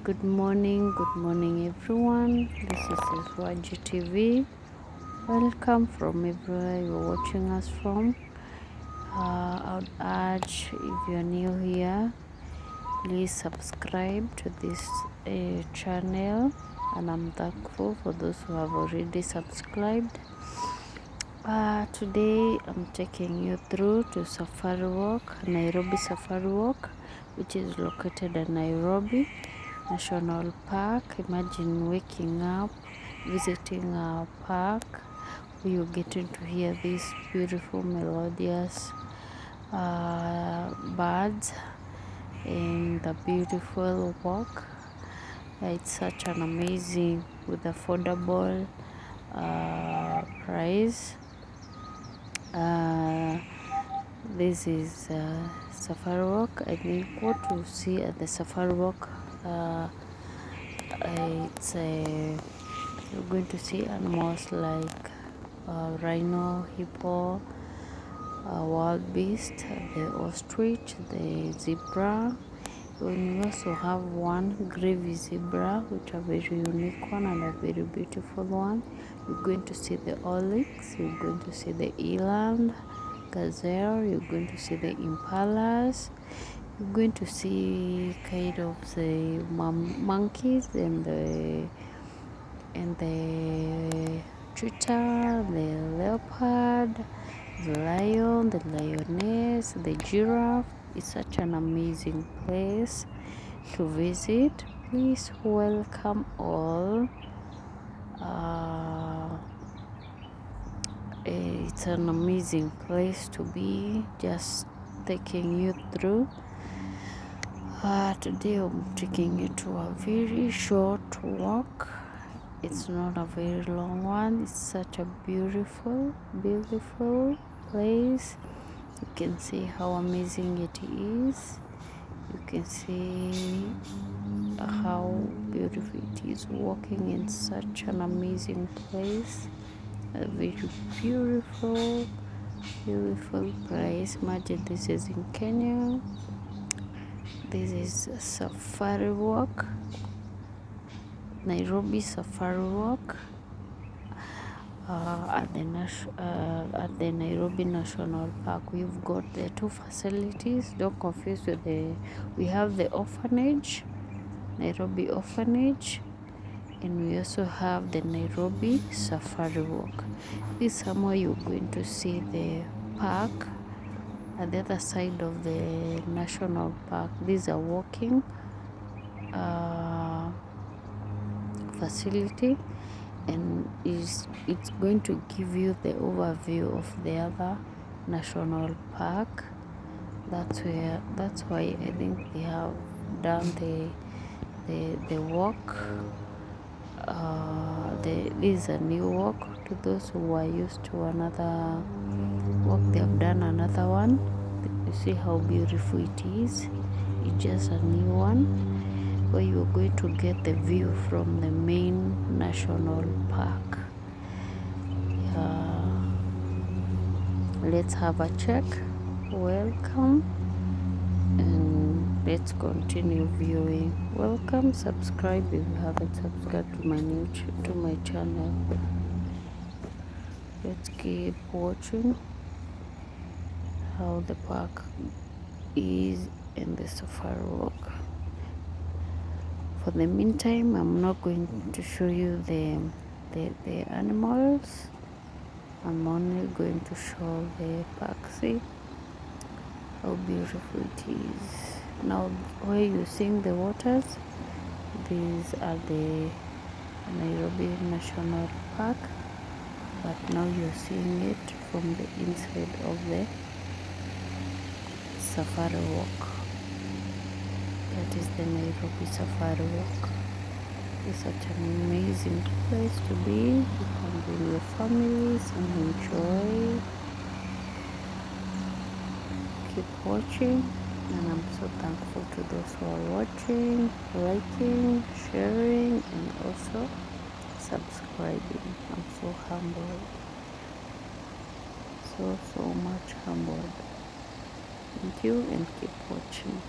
Good morning everyone. This is Iswaji TV. Welcome from everywhere you're watching us from. I would urge, if you're new here, please subscribe to this channel, and I'm thankful for those who have already subscribed. Today I'm taking you through to Nairobisafariwalk, which is located in Nairobi National Park. Imagine waking up, visiting a park where you're getting to hear these beautiful melodious birds and the beautiful walk. It's such an amazing, with affordable price. This is Safari Walk. I think what you see at the Safari Walk, you're going to see animals like rhino, hippo, wild beast, the ostrich, the zebra. We also have one gravy zebra, which are very unique one and a very beautiful one. You're going to see the oryx, you're going to see the eland, gazelle, you're going to see the impalas, you're going to see kind of the monkeys and the cheetah, the leopard, the lion, the lioness, the giraffe. It's such an amazing place to visit. Please welcome all. It's an amazing place to be. Just taking you through. Today I'm taking you to a very short walk. It's not a very long one. It's such a beautiful place. You can see how amazing it is. You can see how beautiful it is walking in such an amazing place. A very beautiful place. Imagine this is in Kenya. This is Safari Walk, Nairobisafariwalk, at the Nairobi National Park. We've got the two facilities. Don't confuse with we have the orphanage, Nairobi Orphanage, and we also have the Nairobi Safari Walk. This is somewhere you're going to see the park at the other side of the national park. These are walking facility, and it's going to give you the overview of the other national park. That's why I think they have done the walk. This is a new walk to those who are used to another walk. They have done another one. You see how beautiful it is. It's just a new one where you're going to get the view from the main national park. Let's have a check. Welcome, and let's continue viewing. Welcome. Subscribe if you haven't subscribed to my channel. Let's keep watching how the park is in the Safari Walk. For the meantime, I'm not going to show you the animals. I'm only going to show the park. See how beautiful it is. Now where you seeing the waters, these are the Nairobi National Park, but now you're seeing it from the inside of the Safari Walk. That is the Nairobisafariwalk. It's such an amazing place to be. You can bring your families and enjoy. Keep watching, and I'm so thankful to those who are watching, liking, sharing, and also subscribing. I'm so humbled, so much humbled. Thank you, and keep watching.